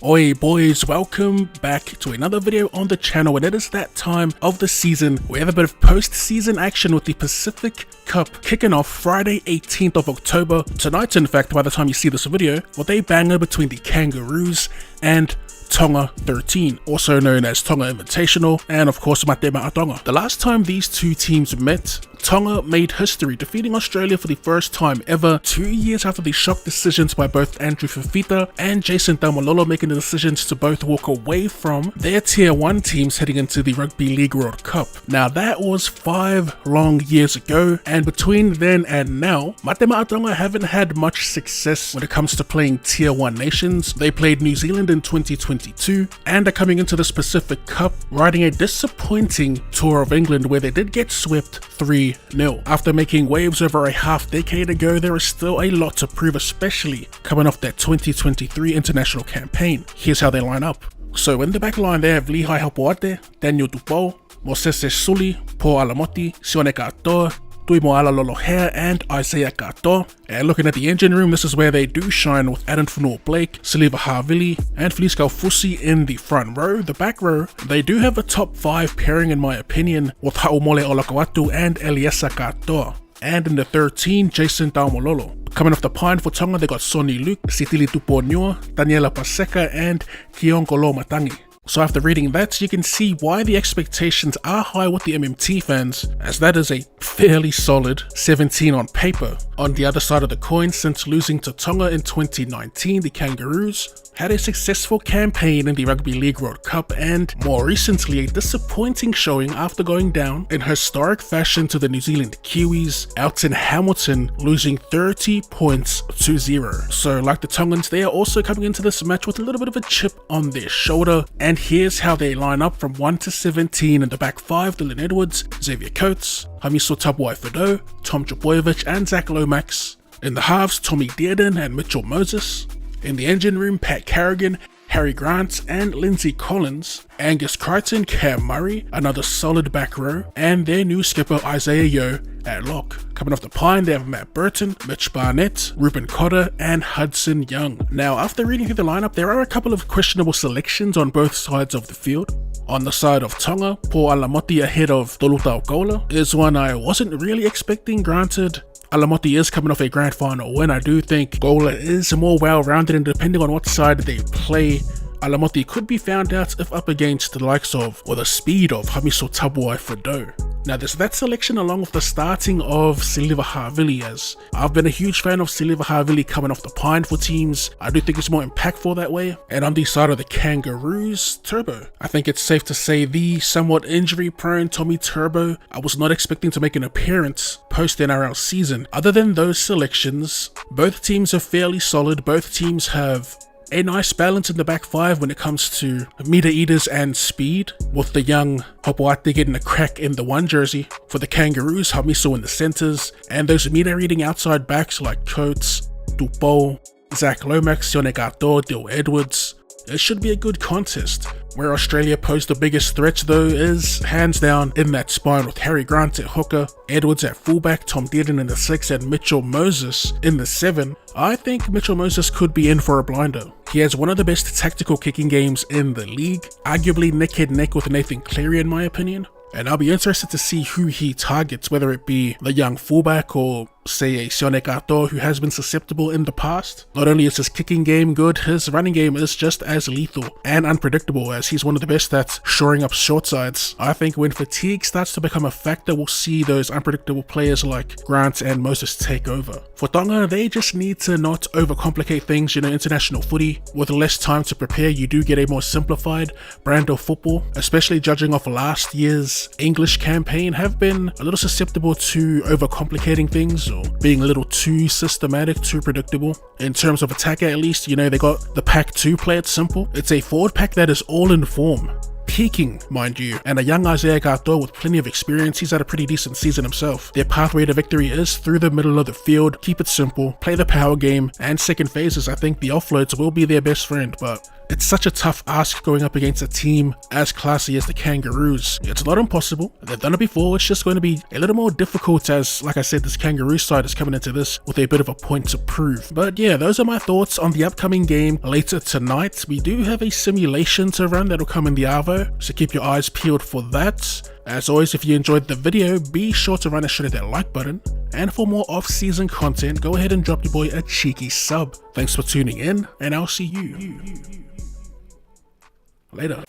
Oi boys, welcome back to another video on the channel, and it is that time of the season. We have a bit of post-season action with the Pacific Cup kicking off Friday 18th of October. Tonight, in fact, by the time you see this video, with a banger between the Kangaroos and Tonga 13, also known as Tonga Invitational, and of course Mate Ma'a Tonga. The last time these two teams met, Tonga made history, defeating Australia for the first time ever 2 years after the shock decisions by both Andrew Fifita and Jason Taumalolo, making the decisions to both walk away from their Tier 1 teams heading into the Rugby League World Cup. Now that was 5 long years ago, and between then and now, Mate Ma'a Tonga haven't had much success when it comes to playing Tier 1 nations. They played New Zealand in 2022 and are coming into this Pacific Cup riding a disappointing tour of England where they did get swept 3-0. After making waves over a half decade ago, there is still a lot to prove, especially coming off that 2023 international campaign. Here's how they line up. So in the back line they have Lihai Hapoate, Daniel Tupou, Mosese Suli, Paul Alamoti, Sione Katoa, Tuimo Alalohea and Isaiah Kato. And looking at the engine room, this is where they do shine with Adam Funua-Blake, Siliva Havili and Felice Kaufusi in the front row. The back row, they do have a top 5 pairing in my opinion, with Haumole Olakawatu and Eliesa Kato. And in the 13, Jason Taumalolo. Coming off the pine for Tonga, they got Sonny Luke, Sitili Tuponua, Daniela Paseka and Kiongolo Matangi. So after reading that, you can see why the expectations are high with the MMT fans, as that is a fairly solid 17 on paper. On the other side of the coin, since losing to Tonga in 2019, the Kangaroos had a successful campaign in the Rugby League World Cup and, more recently, a disappointing showing after going down in historic fashion to the New Zealand Kiwis out in Hamilton, losing 30 points to 0. So like the Tongans, they are also coming into this match with a little bit of a chip on their shoulder, and here's how they line up from 1 to 17. In the back 5, Dylan Edwards, Xavier Coates, Hamiso Tabuai-Fidow, Tom Trbojevic and Zach Lomax. In the halves, Tommy Dearden and Mitchell Moses. In the engine room, Pat Carrigan, Harry Grant and Lindsay Collins, Angus Crichton, Cam Murray, another solid back row, and their new skipper Isaiah Yeo at lock. Coming off the pine, they have Matt Burton, Mitch Barnett, Ruben Cotter and Hudson Young. Now after reading through the lineup, there are a couple of questionable selections on both sides of the field. On the side of Tonga, Paul Alamoti ahead of Toluta Okola is one I wasn't really expecting. Granted, Alamoti is coming off a grand final win. I do think Gola is more well-rounded, and depending on what side they play, Alamoti could be found out if up against the likes of, or the speed of, Hamiso Tabuai-Fidow. Now there's that selection along with the starting of Siliva Havili, as I've been a huge fan of Siliva Havili coming off the pine for teams. I do think it's more impactful that way. And on the side of the Kangaroos, Turbo. I think it's safe to say the somewhat injury-prone Tommy Turbo, I was not expecting to make an appearance post-NRL season. Other than those selections, both teams are fairly solid. Both teams have a nice balance in the back 5 when it comes to meter eaters and speed, with the young Hopoate getting a crack in the 1 jersey. For the Kangaroos, Hamiso in the centres, and those meter eating outside backs like Coates, Tupou, Zach Lomax, Sione Kato, Dylan Edwards. It should be a good contest. Where Australia posed the biggest threat though is hands down in that spine, with Harry Grant at hooker, Edwards at fullback, Tom Dearden in the 6 and Mitchell Moses in the 7. I think Mitchell Moses could be in for a blinder. He has one of the best tactical kicking games in the league, arguably neck and neck with Nathan Cleary in my opinion. And I'll be interested to see who he targets, whether it be the young fullback or say a Sione Kato who has been susceptible in the past. Not only is his kicking game good, his running game is just as lethal and unpredictable, as he's one of the best at shoring up short sides. I think when fatigue starts to become a factor, we'll see those unpredictable players like Grant and Moses take over. For Tonga, they just need to not overcomplicate things. International footy, with less time to prepare, you do get a more simplified brand of football, especially judging off last year's English campaign, have been a little susceptible to overcomplicating things, or being a little too systematic, too predictable. In terms of attack at least, they got the pack to play it simple. It's a forward pack that is all in form. peaking, mind you, and a young Isaiah Gartor with plenty of experience. He's had a pretty decent season himself. Their pathway to victory is through the middle of the field. Keep it simple, play the power game, and second phases, I think the offloads will be their best friend, but it's such a tough ask going up against a team as classy as the Kangaroos. It's not impossible. They've done it before. It's just going to be a little more difficult as, like I said, this Kangaroo side is coming into this with a bit of a point to prove. But yeah, those are my thoughts on the upcoming game later tonight. We do have a simulation to run that'll come in the Arvo, so keep your eyes peeled for that. As always, if you enjoyed the video, be sure to run and shred that like button. And for more off-season content, go ahead and drop your boy a cheeky sub. Thanks for tuning in, and I'll see you later.